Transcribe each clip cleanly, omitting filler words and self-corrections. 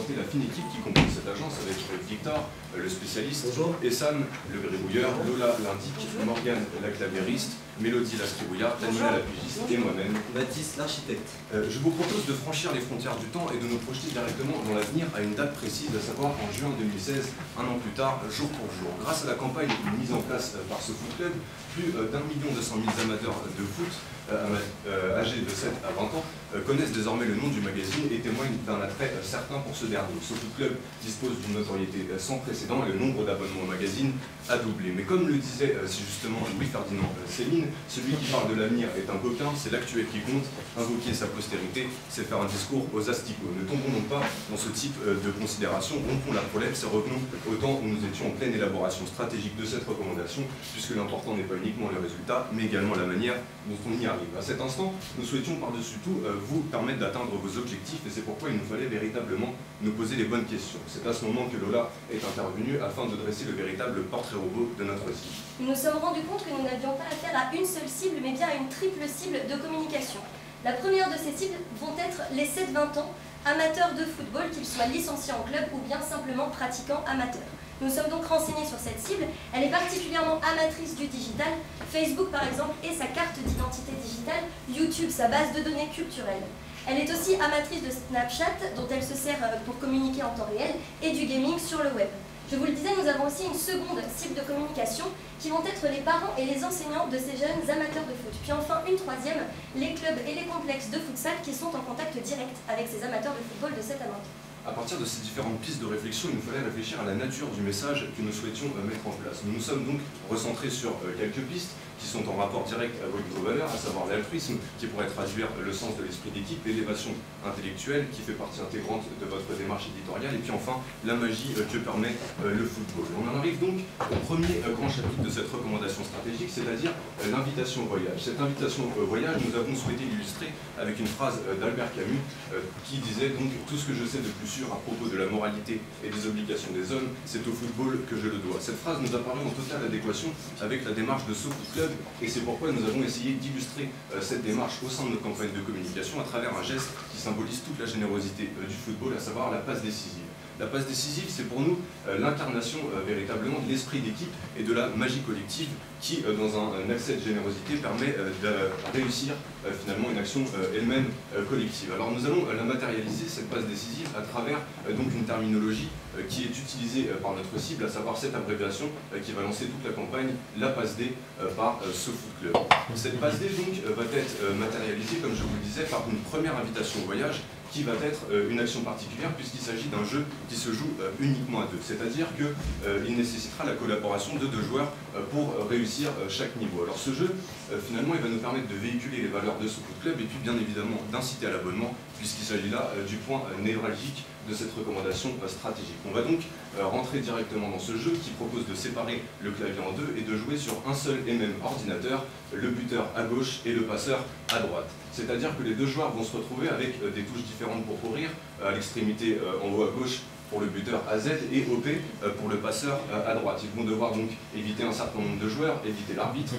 présenter la fine équipe qui compose cette agence avec Victor, le spécialiste, bonjour. Essam, le gribouilleur, Lola l'indique, Morgane la clavériste, Mélodie la scribouillarde, Daniela la pigiste et moi-même, Baptiste l'architecte. Je vous propose de franchir les frontières du temps et de nous projeter directement dans l'avenir à une date précise, à savoir en juin 2016, un an plus tard, jour pour jour. Grâce à la campagne mise en place par ce foot club, plus d'1,2 million amateurs de foot âgés de 7 à 20 ans connaissent désormais le nom du magazine et témoignent d'un attrait certain pour ce dernier. Ce foot club dispose d'une notoriété sans précédent et le nombre d'abonnements au magazine a doublé. Mais comme le disait si justement Louis-Ferdinand Céline, celui qui parle de l'avenir est un coquin, c'est l'actuel qui compte, invoquer sa postérité, c'est faire un discours aux asticots. Ne tombons donc pas dans ce type de considération, rompons la prolève, c'est revenons au temps où nous étions en pleine élaboration stratégique de cette recommandation, puisque l'important n'est pas uniquement le résultat, mais également la manière dont on y arrive. À cet instant, nous souhaitions par-dessus tout vous permettre d'atteindre vos objectifs et c'est pourquoi il nous fallait véritablement nous poser les bonnes questions. C'est à ce moment que Lola est intervenue afin de dresser le véritable portrait robot de notre cible. Nous nous sommes rendus compte que nous n'avions pas affaire à une seule cible, mais bien à une triple cible de communication. La première de ces cibles vont être les 7-20 ans, amateurs de football, qu'ils soient licenciés en club ou bien simplement pratiquants amateurs. Nous sommes donc renseignés sur cette cible. Elle est particulièrement amatrice du digital. Facebook, par exemple, est sa carte d'identité digitale. YouTube, sa base de données culturelle. Elle est aussi amatrice de Snapchat, dont elle se sert pour communiquer en temps réel, et du gaming sur le web. Je vous le disais, nous avons aussi une seconde cible de communication qui vont être les parents et les enseignants de ces jeunes amateurs de foot. Puis enfin, une troisième, les clubs et les complexes de futsal qui sont en contact direct avec ces amateurs de football de cet aventure. À partir de ces différentes pistes de réflexion, il nous fallait réfléchir à la nature du message que nous souhaitions mettre en place. Nous nous sommes donc recentrés sur quelques pistes qui sont en rapport direct avec vos valeurs, à savoir l'altruisme, qui pourrait traduire le sens de l'esprit d'équipe, l'élévation intellectuelle, qui fait partie intégrante de votre démarche éditoriale, et puis enfin, la magie que permet le football. On en arrive donc au premier grand chapitre de cette recommandation stratégique, c'est-à-dire l'invitation au voyage. Cette invitation au voyage, nous avons souhaité l'illustrer avec une phrase d'Albert Camus, qui disait donc « Tout ce que je sais de plus sûr à propos de la moralité et des obligations des hommes, c'est au football que je le dois ». Cette phrase nous a paru en totale adéquation avec la démarche de ce foot club, et c'est pourquoi nous avons essayé d'illustrer cette démarche au sein de notre campagne de communication à travers un geste qui symbolise toute la générosité du football, à savoir la passe décisive. La passe décisive, c'est pour nous l'incarnation véritablement de l'esprit d'équipe et de la magie collective qui, dans un accès de générosité, permet de réussir finalement une action elle-même collective. Alors nous allons la matérialiser, cette passe décisive, à travers donc une terminologie qui est utilisée par notre cible, à savoir cette abréviation qui va lancer toute la campagne, la passe D par ce foot club. Cette passe D donc va être matérialisée, comme je vous le disais, par une première invitation au voyage, qui va être une action particulière puisqu'il s'agit d'un jeu qui se joue uniquement à deux. C'est-à-dire qu'il nécessitera la collaboration de deux joueurs pour réussir chaque niveau. Alors ce jeu, finalement, il va nous permettre de véhiculer les valeurs de ce foot club et puis bien évidemment d'inciter à l'abonnement puisqu'il s'agit là du point névralgique de cette recommandation stratégique. On va donc rentrer directement dans ce jeu qui propose de séparer le clavier en deux et de jouer sur un seul et même ordinateur, le buteur à gauche et le passeur à droite. C'est-à-dire que les deux joueurs vont se retrouver avec des touches différentes pour courir, à l'extrémité en haut à gauche pour le buteur AZ et OP pour le passeur à droite. Ils vont devoir donc éviter un certain nombre de joueurs, éviter l'arbitre,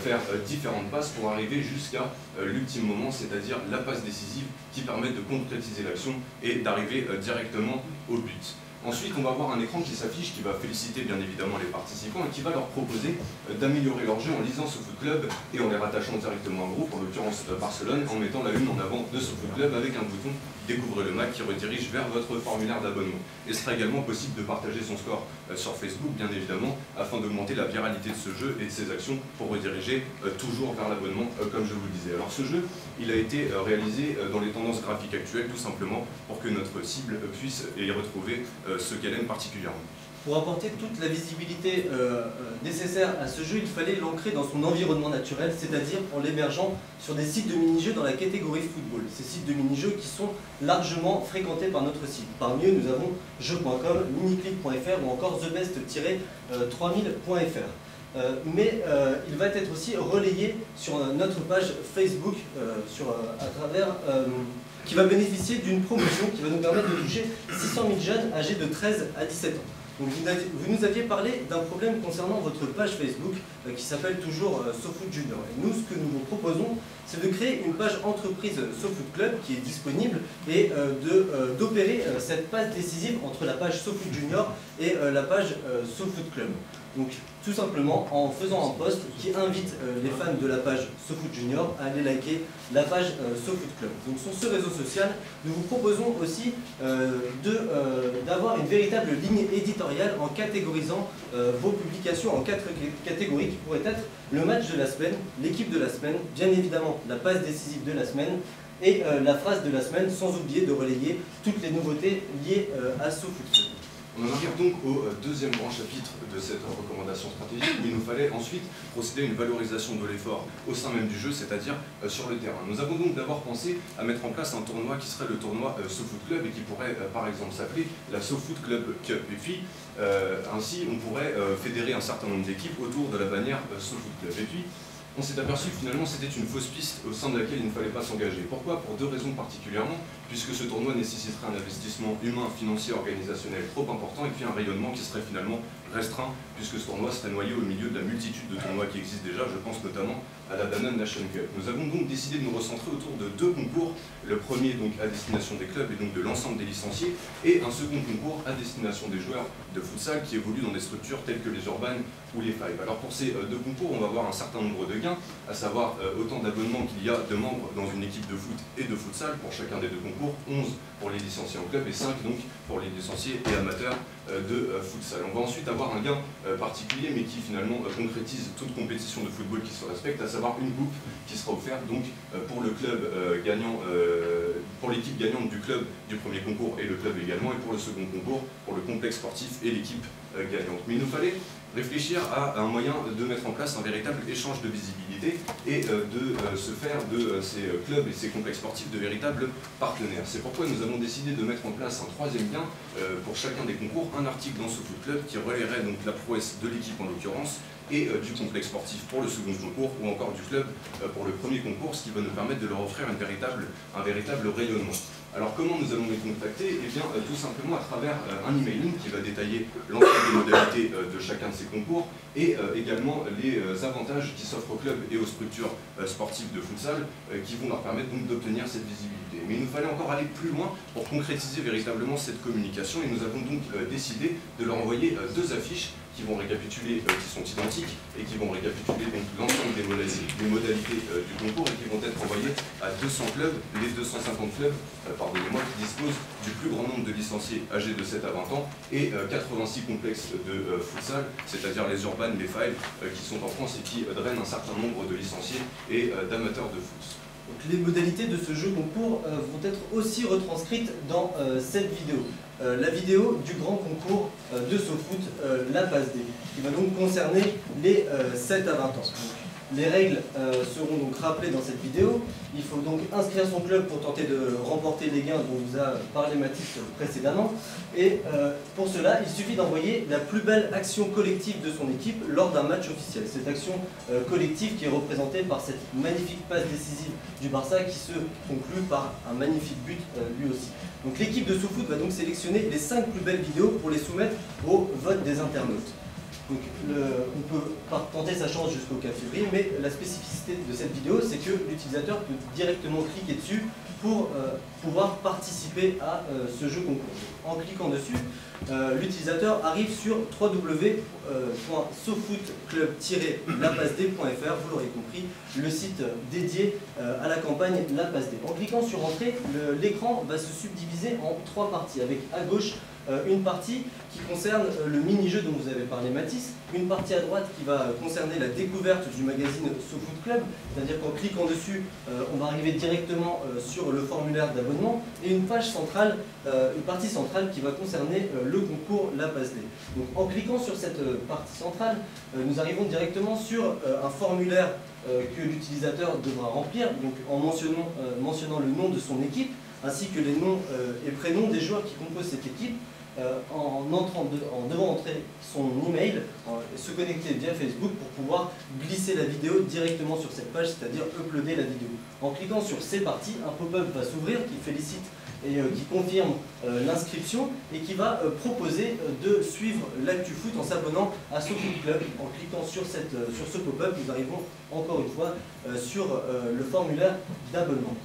faire différentes passes pour arriver jusqu'à l'ultime moment, c'est-à-dire la passe décisive qui permet de concrétiser l'action et d'arriver directement au but. Ensuite, on va avoir un écran qui s'affiche, qui va féliciter bien évidemment les participants et qui va leur proposer d'améliorer leur jeu en lisant ce foot club et en les rattachant directement à un groupe, en l'occurrence Barcelone, en mettant la une en avant de ce foot club avec un bouton Découvrez le Mac qui redirige vers votre formulaire d'abonnement. Et ce sera également possible de partager son score sur Facebook, bien évidemment, afin d'augmenter la viralité de ce jeu et de ses actions pour rediriger toujours vers l'abonnement, comme je vous le disais. Alors ce jeu, il a été réalisé dans les tendances graphiques actuelles, tout simplement pour que notre cible puisse y retrouver ce qu'elle aime particulièrement. Pour apporter toute la visibilité nécessaire à ce jeu, il fallait l'ancrer dans son environnement naturel, c'est-à-dire en l'hébergeant sur des sites de mini-jeux dans la catégorie football. Ces sites de mini-jeux qui sont largement fréquentés par notre site. Parmi eux, nous avons jeux.com, miniclick.fr ou encore thebest-3000.fr. Mais il va être aussi relayé sur notre page Facebook qui va bénéficier d'une promotion qui va nous permettre de toucher 600 000 jeunes âgés de 13 à 17 ans. Donc vous nous aviez parlé d'un problème concernant votre page Facebook qui s'appelle toujours SoFoot Junior. Et nous, ce que nous vous proposons, c'est de créer une page entreprise SoFoot Club qui est disponible et d'opérer cette passe décisive entre la page SoFoot Junior et la page SoFoot Club. Donc tout simplement en faisant un post qui invite les fans de la page SoFoot Junior à aller liker la page SoFoot Club. Donc sur ce réseau social, nous vous proposons aussi d'avoir une véritable ligne éditoriale en catégorisant vos publications en 4 catégories qui pourraient être le match de la semaine, l'équipe de la semaine, bien évidemment la passe décisive de la semaine et la phrase de la semaine, sans oublier de relayer toutes les nouveautés liées à SoFoot Club. On en arrive donc au deuxième grand chapitre de cette recommandation stratégique où il nous fallait ensuite procéder à une valorisation de l'effort au sein même du jeu, c'est-à-dire sur le terrain. Nous avons donc d'abord pensé à mettre en place un tournoi qui serait le tournoi SoFoot Club et qui pourrait par exemple s'appeler la SoFoot Club Cup. Et puis ainsi on pourrait fédérer un certain nombre d'équipes autour de la bannière SoFoot Club. Et puis on s'est aperçu que finalement c'était une fausse piste au sein de laquelle il ne fallait pas s'engager. Pourquoi? Pour 2 raisons particulièrement, puisque ce tournoi nécessiterait un investissement humain, financier, organisationnel trop important et puis un rayonnement qui serait finalement restreint, puisque ce tournoi serait noyé au milieu de la multitude de tournois qui existent déjà, je pense notamment à la Danone Nation Cup. Nous avons donc décidé de nous recentrer autour de 2 concours, le premier donc à destination des clubs et donc de l'ensemble des licenciés, et un second concours à destination des joueurs de futsal qui évoluent dans des structures telles que les Urban ou les Five. Alors pour ces 2 concours, on va avoir un certain nombre de gains, à savoir autant d'abonnements qu'il y a de membres dans une équipe de foot et de futsal pour chacun des 2 concours, 11 pour les licenciés en club et 5 donc pour les licenciés et amateurs de futsal. On va ensuite avoir un gain particulier mais qui finalement concrétise toute compétition de football qui se respecte, à savoir une coupe qui sera offerte donc pour le club gagnant, pour l'équipe gagnante du club du premier concours et le club également, et pour le second concours pour le complexe sportif et l'équipe gagnante. Mais il nous fallait réfléchir à un moyen de mettre en place un véritable échange de visibilité et de se faire de ces clubs et ces complexes sportifs de véritables partenaires. C'est pourquoi nous avons décidé de mettre en place un 3e lien pour chacun des concours, un article dans SoFoot Club qui relayerait donc la prouesse de l'équipe en l'occurrence et du complexe sportif pour le second concours ou encore du club pour le premier concours, ce qui va nous permettre de leur offrir un véritable rayonnement. Alors comment nous allons les contacter? Eh bien tout simplement à travers un emailing qui va détailler l'ensemble des modalités de chacun de ces concours et également les avantages qui s'offrent aux clubs et aux structures sportives de futsal qui vont leur permettre donc d'obtenir cette visibilité. Mais il nous fallait encore aller plus loin pour concrétiser véritablement cette communication et nous avons donc décidé de leur envoyer 2 affiches qui vont récapituler, qui sont identiques et qui vont récapituler donc l'ensemble des modalités du concours et qui vont être envoyées à 200 clubs, les 250 clubs, pardonnez-moi, qui disposent du plus grand nombre de licenciés âgés de 7 à 20 ans et 86 complexes de futsal, c'est-à-dire les Urban, les Five, qui sont en France et qui drainent un certain nombre de licenciés et d'amateurs de foot. Donc, les modalités de ce jeu concours vont être aussi retranscrites dans cette vidéo. La vidéo du grand concours de SoFoot, la passe D, qui va donc concerner les 7 à 20 ans. Donc, les règles seront donc rappelées dans cette vidéo. Il faut donc inscrire son club pour tenter de remporter les gains dont vous a parlé Mathis précédemment. Et pour cela, il suffit d'envoyer la plus belle action collective de son équipe lors d'un match officiel. Cette action collective qui est représentée par cette magnifique passe décisive du Barça qui se conclut par un magnifique but lui aussi. Donc l'équipe de SoFoot va donc sélectionner les 5 plus belles vidéos pour les soumettre au vote des internautes. Donc, on peut tenter sa chance jusqu'au 4 février, mais la spécificité de cette vidéo, c'est que l'utilisateur peut directement cliquer dessus pour pouvoir participer à ce jeu concours. En cliquant dessus, l'utilisateur arrive sur www.sofootclub-lapasd.fr, vous l'aurez compris, le site dédié à la campagne La Passe D. En cliquant sur Entrée, l'écran va se subdiviser en 3 parties, avec à gauche une partie qui concerne le mini-jeu dont vous avez parlé Mathis, une partie à droite qui va concerner la découverte du magazine SoFoot Club, c'est-à-dire qu'en cliquant dessus, on va arriver directement sur le formulaire d'abonnement, et une page centrale, une partie centrale qui va concerner le concours La Passe D. Donc en cliquant sur cette partie centrale, nous arrivons directement sur un formulaire que l'utilisateur devra remplir, donc en mentionnant le nom de son équipe, ainsi que les noms et prénoms des joueurs qui composent cette équipe, en devant entrer son email, se connecter via Facebook pour pouvoir glisser la vidéo directement sur cette page, c'est-à-dire uploader la vidéo. En cliquant sur ces parties, un pop-up va s'ouvrir qui félicite et qui confirme l'inscription et qui va proposer de suivre l'actu foot en s'abonnant à SoFoot Club. En cliquant sur ce pop-up, nous arrivons encore une fois sur le formulaire d'abonnement.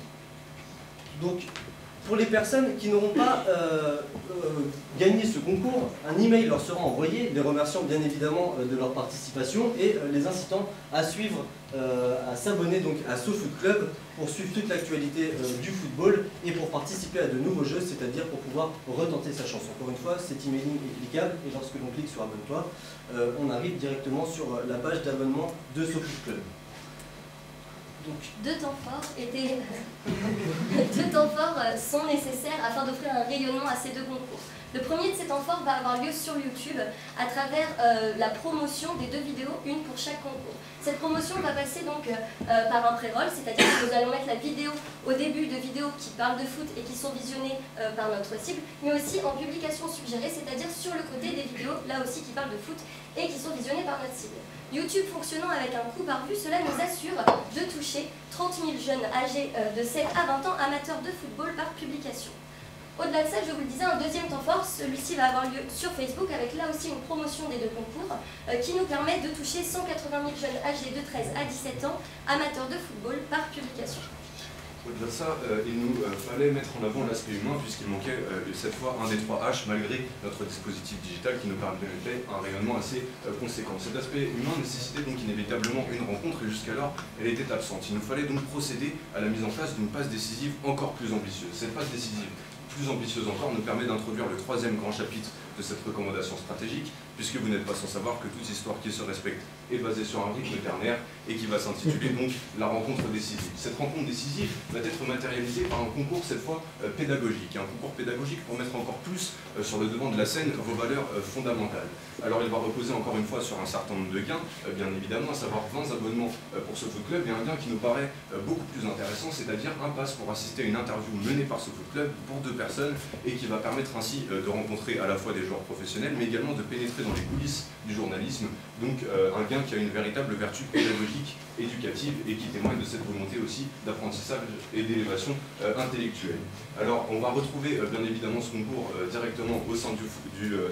Donc, pour les personnes qui n'auront pas gagné ce concours, un email leur sera envoyé, les remerciant bien évidemment de leur participation et les incitant à suivre, à s'abonner donc à SoFoot Club pour suivre toute l'actualité du football et pour participer à de nouveaux jeux, c'est-à-dire pour pouvoir retenter sa chance. Encore une fois, cet emailing est cliquable et lorsque l'on clique sur Abonne-toi, on arrive directement sur la page d'abonnement de SoFoot Club. Donc, deux temps forts sont nécessaires afin d'offrir un rayonnement à ces deux concours. Le premier de ces temps forts va avoir lieu sur YouTube à travers la promotion des deux vidéos, une pour chaque concours. Cette promotion va passer donc par un pré-roll, c'est-à-dire que nous allons mettre la vidéo au début de vidéos qui parlent de foot et qui sont visionnées par notre cible, mais aussi en publication suggérée, c'est-à-dire sur le côté des vidéos, là aussi qui parlent de foot et qui sont visionnées par notre cible. YouTube fonctionnant avec un coût par vue, cela nous assure de toucher 30 000 jeunes âgés de 7 à 20 ans amateurs de football par publication. Au-delà de ça, je vous le disais, un deuxième temps fort, celui-ci va avoir lieu sur Facebook avec là aussi une promotion des deux concours qui nous permet de toucher 180 000 jeunes âgés de 13 à 17 ans amateurs de football par publication. Au-delà de ça, il nous fallait mettre en avant l'aspect humain puisqu'il manquait cette fois un des 3 H malgré notre dispositif digital qui nous permettait un rayonnement assez conséquent. Cet aspect humain nécessitait donc inévitablement une rencontre et jusqu'alors elle était absente. Il nous fallait donc procéder à la mise en place d'une passe décisive encore plus ambitieuse. Cette passe décisive plus ambitieuse encore nous permet d'introduire le 3e grand chapitre de cette recommandation stratégique, puisque vous n'êtes pas sans savoir que toute histoire qui se respecte est basée sur un rythme ternaire et qui va s'intituler donc la rencontre décisive. Cette rencontre décisive va être matérialisée par un concours cette fois pédagogique, un concours pédagogique pour mettre encore plus sur le devant de la scène vos valeurs fondamentales. Alors il va reposer encore une fois sur un certain nombre de gains, bien évidemment, à savoir 20 abonnements pour SoFoot Club et un gain qui nous paraît beaucoup plus intéressant, c'est-à-dire un pass pour assister à une interview menée par SoFoot Club pour 2 personnes et qui va permettre ainsi de rencontrer à la fois des joueurs professionnels mais également de pénétrer dans les coulisses du journalisme, donc un gain qui a une véritable vertu pédagogique, éducative et qui témoigne de cette volonté aussi d'apprentissage et d'élévation intellectuelle. Alors on va retrouver bien évidemment ce concours directement au sein du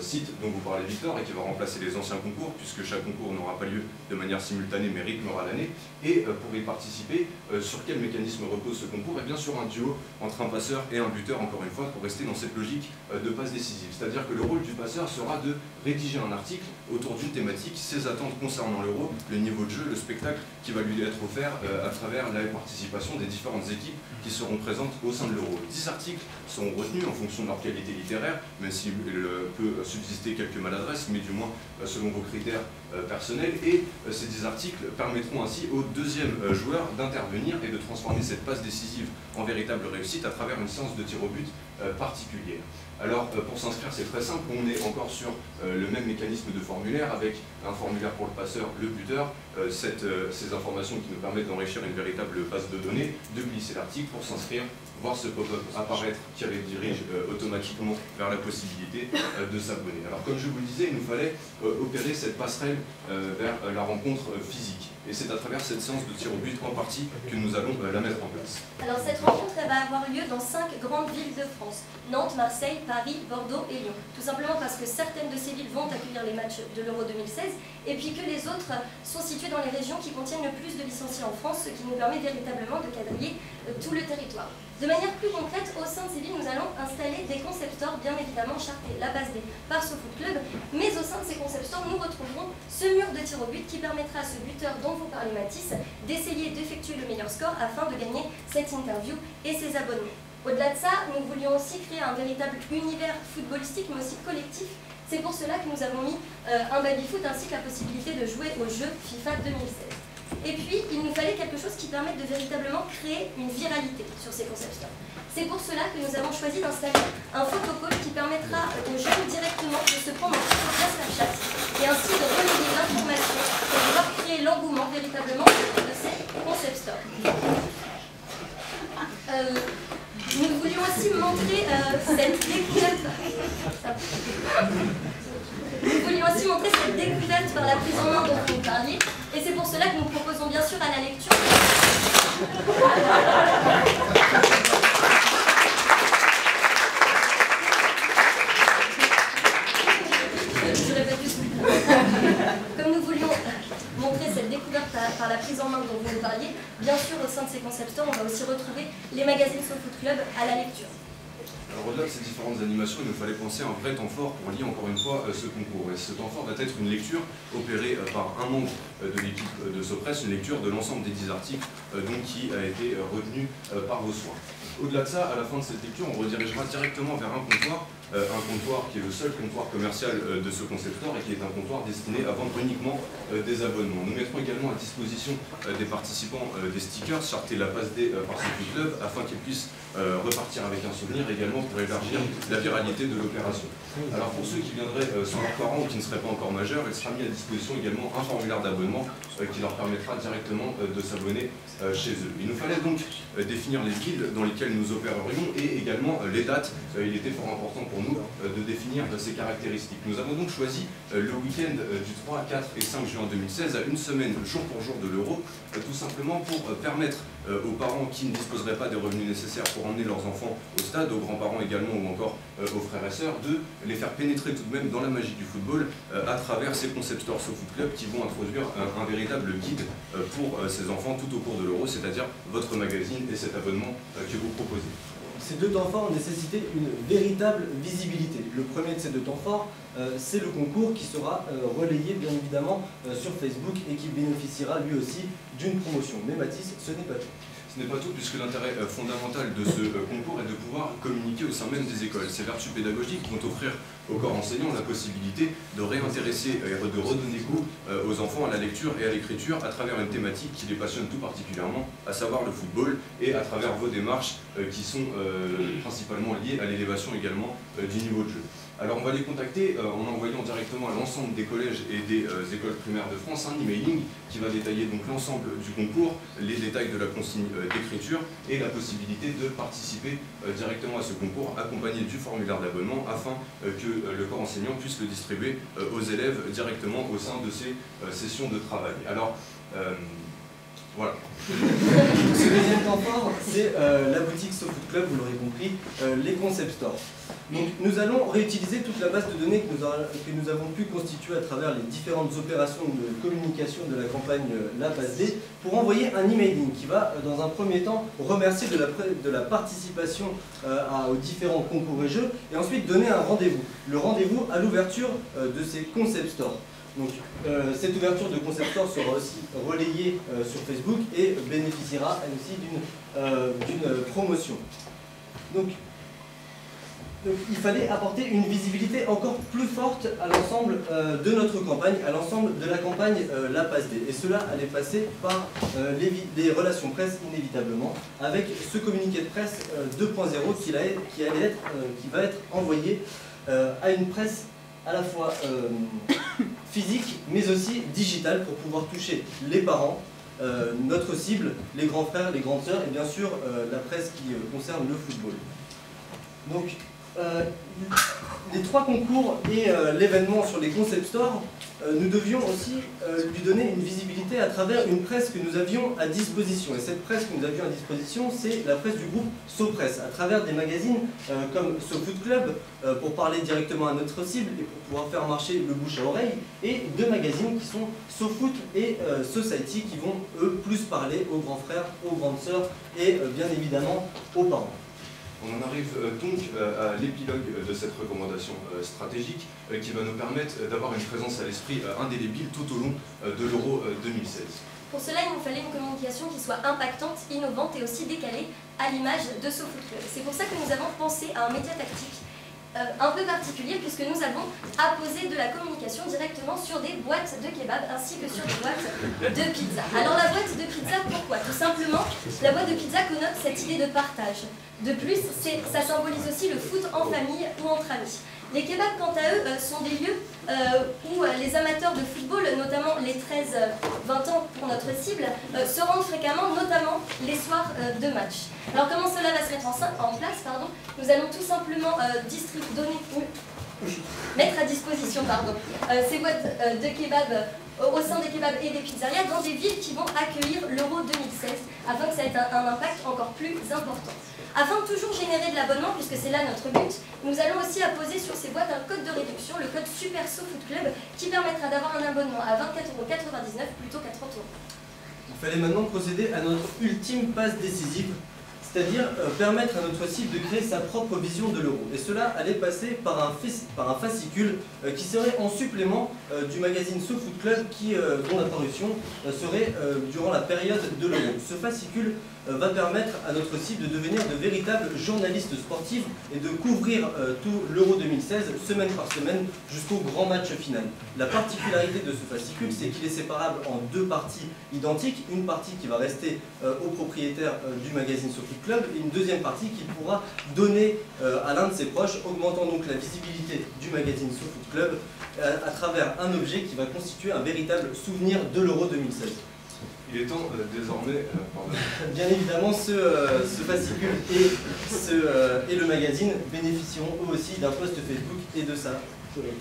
site dont vous parlez Victor et qui va remplacer les anciens concours puisque chaque concours n'aura pas lieu de manière simultanée mais rythmera l'année. Et pour y participer, sur quel mécanisme repose ce concours? Et bien sur un duo entre un passeur et un buteur, encore une fois, pour rester dans cette logique de passe décisive. C'est-à-dire que le rôle du passeur sera de rédiger un article autour d'une thématique, ses attentes concernant l'Euro, le niveau de jeu, le spectacle qui va lui être offert à travers la participation des différentes équipes qui seront présentes au sein de l'Euro. 10 articles seront retenus en fonction de leur qualité littéraire, même s'il peut subsister quelques maladresses, mais du moins selon vos critères personnels. Et ces 10 articles permettront ainsi au deuxième joueur d'intervenir et de transformer cette passe décisive en véritable réussite à travers une séance de tir au but particulière. Alors pour s'inscrire c'est très simple, on est encore sur le même mécanisme de formulaire avec un formulaire pour le passeur, le buteur, ces informations qui nous permettent d'enrichir une véritable base de données, de glisser l'article pour s'inscrire, voir ce pop-up apparaître qui redirige automatiquement vers la possibilité de s'abonner. Alors comme je vous le disais, il nous fallait opérer cette passerelle vers la rencontre physique. Et c'est à travers cette séance de tir au but en partie que nous allons la mettre en place. Alors cette rencontre elle va avoir lieu dans 5 grandes villes de France, Nantes, Marseille, Paris, Bordeaux et Lyon. Tout simplement parce que certaines de ces villes vont accueillir les matchs de l'Euro 2016 et puis que les autres sont situées dans les régions qui contiennent le plus de licenciés en France, ce qui nous permet véritablement de quadriller tout le territoire. De manière plus concrète, au sein de ces villes, nous allons installer des concept stores, bien évidemment chartés, la base D par SoFoot Club, mais au sein de ces concept stores, nous retrouverons ce mur de tir au but qui permettra à ce buteur dont vous parlez Mathis d'essayer d'effectuer le meilleur score afin de gagner cette interview et ses abonnements. Au-delà de ça, nous voulions aussi créer un véritable univers footballistique, mais aussi collectif. C'est pour cela que nous avons mis un baby-foot ainsi que la possibilité de jouer au jeu FIFA 2016. Et puis, il nous fallait quelque chose qui permette de véritablement créer une viralité sur ces concept stores. C'est pour cela que nous avons choisi d'installer un photocall qui permettra aux jeunes directement de se prendre en photo via Snapchat et ainsi de relayer l'information pour pouvoir créer l'engouement véritablement de ces concept stores. Nous voulions aussi montrer cette découverte. Nous voulions aussi montrer cette découverte par la prise en main dont vous parliez, et c'est pour cela que nous proposons bien sûr à la lecture. par la prise en main dont vous nous parliez. Bien sûr, au sein de ces concept stores, on va aussi retrouver les magazines SoFoot Club à la lecture. Alors au-delà de ces différentes animations, il nous fallait penser à un vrai temps fort pour lier encore une fois ce concours. Et ce temps fort va être une lecture opérée par un membre de l'équipe de Sopress, une lecture de l'ensemble des 10 articles donc, qui a été retenu par vos soins. Au-delà de ça, à la fin de cette lecture, on redirigera directement vers un comptoir qui est le seul comptoir commercial de ce concept store et qui est un comptoir destiné à vendre uniquement des abonnements. Nous mettrons également à disposition des participants des stickers chartés la passe D par SoFoot Club afin qu'ils puissent repartir avec un souvenir également pour élargir la viralité de l'opération. Alors pour ceux qui viendraient sans leurs parents ou qui ne seraient pas encore majeurs, il sera mis à disposition également un formulaire d'abonnement qui leur permettra directement de s'abonner chez eux. Il nous fallait donc définir les villes dans lesquelles nous opérerions et également les dates. Il était fort important pour nous de définir ces caractéristiques. Nous avons donc choisi le week-end du 3, 4 et 5 juin 2016 à une semaine jour pour jour de l'Euro, tout simplement pour permettre aux parents qui ne disposeraient pas des revenus nécessaires pour emmener leurs enfants au stade, aux grands-parents également ou encore aux frères et sœurs, de les faire pénétrer tout de même dans la magie du football à travers ces concept stores SoFoot Club qui vont introduire un véritable guide pour ces enfants tout au cours de l'Euro, c'est-à-dire votre magazine et cet abonnement que vous proposez. Ces deux temps forts nécessitaient une véritable visibilité. Le premier de ces deux temps forts, c'est le concours qui sera relayé bien évidemment sur Facebook et qui bénéficiera lui aussi d'une promotion. Mais Mathis, ce n'est pas tout. Ce n'est pas tout, puisque l'intérêt fondamental de ce concours est de pouvoir communiquer au sein même des écoles. Ces vertus pédagogiques vont offrir au corps enseignant la possibilité de réintéresser et de redonner goût aux enfants à la lecture et à l'écriture à travers une thématique qui les passionne tout particulièrement, à savoir le football, et à travers vos démarches qui sont principalement liées à l'élévation également du niveau de jeu. Alors on va les contacter en envoyant directement à l'ensemble des collèges et des écoles primaires de France un emailing qui va détailler donc l'ensemble du concours, les détails de la consigne d'écriture et la possibilité de participer directement à ce concours accompagné du formulaire d'abonnement afin que le corps enseignant puisse le distribuer aux élèves directement au sein de ces sessions de travail. Alors voilà. Ce deuxième temps fort, c'est la boutique SoFoot Club, vous l'aurez compris, les concept stores. Donc nous allons réutiliser toute la base de données que nous avons pu constituer à travers les différentes opérations de communication de la campagne La Passe D pour envoyer un emailing qui va dans un premier temps remercier de la participation aux différents concours et jeux et ensuite donner un rendez-vous. Le rendez-vous à l'ouverture de ces concept stores. Donc cette ouverture de concept store sera aussi relayée sur Facebook et bénéficiera elle aussi d'une promotion. Donc il fallait apporter une visibilité encore plus forte à l'ensemble de notre campagne, à l'ensemble de la campagne La Passe D. Et cela allait passer par les relations presse inévitablement, avec ce communiqué de presse 2.0 qui va être envoyé à une presse à la fois physique mais aussi digitale pour pouvoir toucher les parents, notre cible, les grands frères, les grandes sœurs et bien sûr la presse qui concerne le football. Donc les trois concours et l'événement sur les concept stores, nous devions aussi lui donner une visibilité à travers une presse que nous avions à disposition. Et cette presse que nous avions à disposition, c'est la presse du groupe Sopress, à travers des magazines comme SoFoot Club, pour parler directement à notre cible et pour pouvoir faire marcher le bouche à oreille, et deux magazines qui sont SoFoot et Society, qui vont eux plus parler aux grands frères, aux grandes sœurs et bien évidemment aux parents. On en arrive donc à l'épilogue de cette recommandation stratégique qui va nous permettre d'avoir une présence à l'esprit indélébile tout au long de l'Euro 2016. Pour cela, il nous fallait une communication qui soit impactante, innovante et aussi décalée à l'image de SoFoot Club. C'est pour ça que nous avons pensé à un média tactique un peu particulier puisque nous avons apposé de la communication directement sur des boîtes de kebab ainsi que sur des boîtes de pizza. Alors la boîte de pizza, pourquoi? Tout simplement, la boîte de pizza connote cette idée de partage. De plus, ça symbolise aussi le foot en famille ou entre amis. Les kebabs, quant à eux, sont des lieux où les amateurs de football, notamment les 13-20 ans pour notre cible, se rendent fréquemment, notamment les soirs de match. Alors comment cela va se mettre en place, Nous allons tout simplement mettre à disposition ces boîtes de kebabs au sein des kebabs et des pizzerias dans des villes qui vont accueillir l'Euro 2016 afin que ça ait un impact encore plus important. Afin de toujours générer de l'abonnement, puisque c'est là notre but, nous allons aussi apposer sur ces boîtes un code de réduction, le code Super SoFoot Club, qui permettra d'avoir un abonnement à 24,99 € plutôt qu'à 30 €. Il fallait maintenant procéder à notre ultime passe décisive, c'est-à-dire permettre à notre cible de créer sa propre vision de l'euro. Et cela allait passer par un fascicule qui serait en supplément du magazine SoFoot Club dont la parution serait durant la période de l'euro. Ce fascicule va permettre à notre cible de devenir de véritables journalistes sportifs et de couvrir tout l'Euro 2016 semaine par semaine jusqu'au grand match final. La particularité de ce fascicule, c'est qu'il est séparable en deux parties identiques, une partie qui va rester au propriétaire du magazine SoFoot Club et une deuxième partie qu'il pourra donner à l'un de ses proches, augmentant donc la visibilité du magazine SoFoot Club à travers un objet qui va constituer un véritable souvenir de l'Euro 2016. Il est temps désormais, bien évidemment, ce fascicule et le magazine bénéficieront eux aussi d'un post Facebook et de sa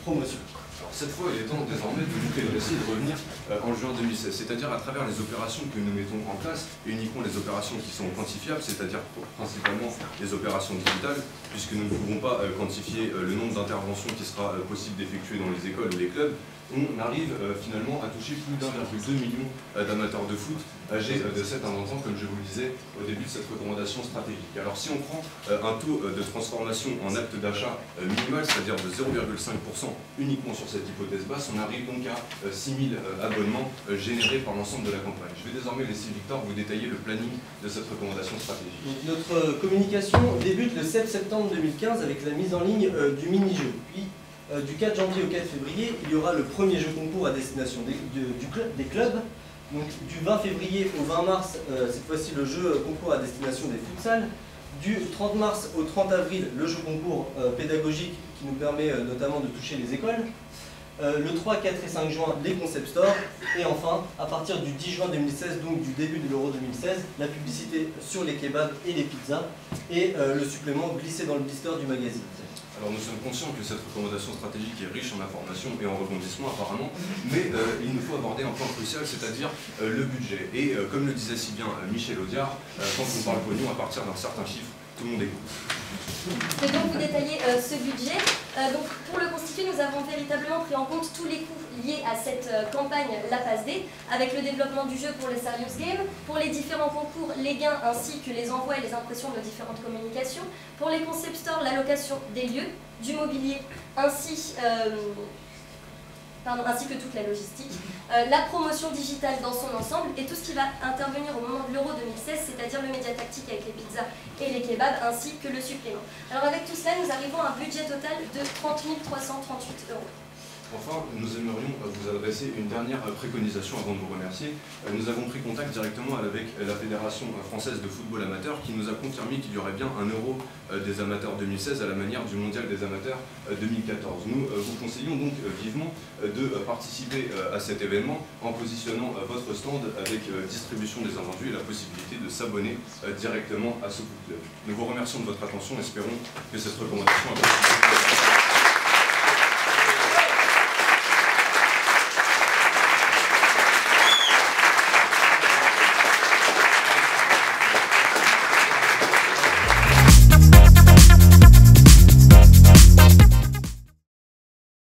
promotion. Alors cette fois, il est temps désormais de vous essayer de revenir en juin 2016, c'est-à-dire à travers les opérations que nous mettons en place, et uniquement les opérations qui sont quantifiables, c'est-à-dire principalement les opérations digitales, puisque nous ne pouvons pas quantifier le nombre d'interventions qui sera possible d'effectuer dans les écoles ou les clubs. On arrive finalement à toucher plus d'1,2 million d'amateurs de foot âgés de 7 à 20 ans, comme je vous le disais au début de cette recommandation stratégique. Alors si on prend un taux de transformation en acte d'achat minimal, c'est-à-dire de 0,5% uniquement sur cette hypothèse basse, on arrive donc à 6 000 abonnements générés par l'ensemble de la campagne. Je vais désormais laisser Victor vous détailler le planning de cette recommandation stratégique. Donc, notre communication débute le 7 septembre 2015 avec la mise en ligne du mini-jeu. Puis, du 4 janvier au 4 février, il y aura le premier jeu concours à destination des clubs. Donc, du 20 février au 20 mars, cette fois-ci le jeu concours à destination des futsals. Du 30 mars au 30 avril, le jeu concours pédagogique qui nous permet notamment de toucher les écoles. Le 3, 4 et 5 juin, les concept stores. Et enfin, à partir du 10 juin 2016, donc du début de l'Euro 2016, la publicité sur les kebabs et les pizzas et le supplément glissé dans le blister du magazine. Alors nous sommes conscients que cette recommandation stratégique est riche en informations et en rebondissements apparemment, mais il nous faut aborder un point crucial, c'est-à-dire le budget. Et comme le disait si bien Michel Audiard, quand on parle pognon à partir d'un certain chiffre, tout le monde écoute. Je vais donc vous détailler ce budget. Donc pour le constituer, nous avons véritablement pris en compte tous les coûts liés à cette campagne La Passe D, avec le développement du jeu pour les Serious Games, pour les différents concours, les gains ainsi que les envois et les impressions de nos différentes communications, pour les concept stores, l'allocation des lieux, du mobilier ainsi que toute la logistique, la promotion digitale dans son ensemble et tout ce qui va intervenir au moment de l'Euro 2016, c'est-à-dire le média tactique avec les pizzas et les kebabs, ainsi que le supplément. Alors avec tout cela, nous arrivons à un budget total de 30 338 €. Enfin, nous aimerions vous adresser une dernière préconisation avant de vous remercier. Nous avons pris contact directement avec la Fédération française de football amateur qui nous a confirmé qu'il y aurait bien un Euro des amateurs 2016 à la manière du Mondial des amateurs 2014. Nous vous conseillons donc vivement de participer à cet événement en positionnant votre stand avec distribution des invendus et la possibilité de s'abonner directement à ce SoFoot Club. Nous vous remercions de votre attention et espérons que cette recommandation a